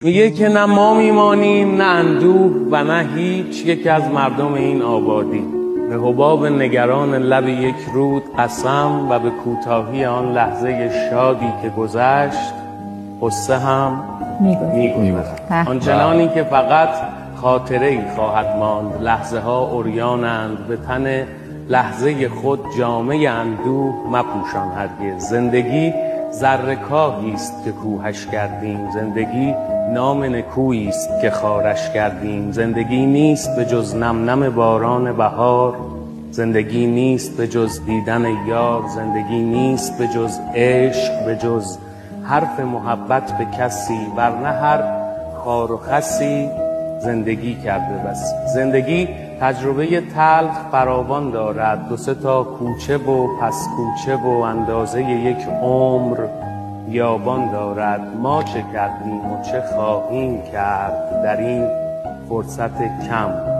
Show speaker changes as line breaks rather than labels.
میگه که نه ما میمانیم نه اندوه و نه هیچ یک از مردم این آبادی. به حباب نگران لب یک رود قسم و به کوتاهی آن لحظه شادی که گذشت قصه هم میگوید. آنچنانی که فقط خاطره ای خواهد ماند. لحظه ها عریانند، به تن لحظه خود جامه اندوه مپوشان هرگز. زندگی زرکاهی است که کوهش کردیم، زندگی نام نکویی است که خارش کردیم. زندگی نیست به جز نم نم باران بهار، زندگی نیست به جز دیدن یار، زندگی نیست به جز عشق، به جز حرف محبت به کسی، ورنه هر خار و خسی زندگی کرده بس. زندگی تجربه تلخ فراوان دارد، دو سه تا کوچه و پس کوچه و اندازه یک عمر بیابان دارد. ما چه کردیم و چه خواهیم کرد در این فرصت کم؟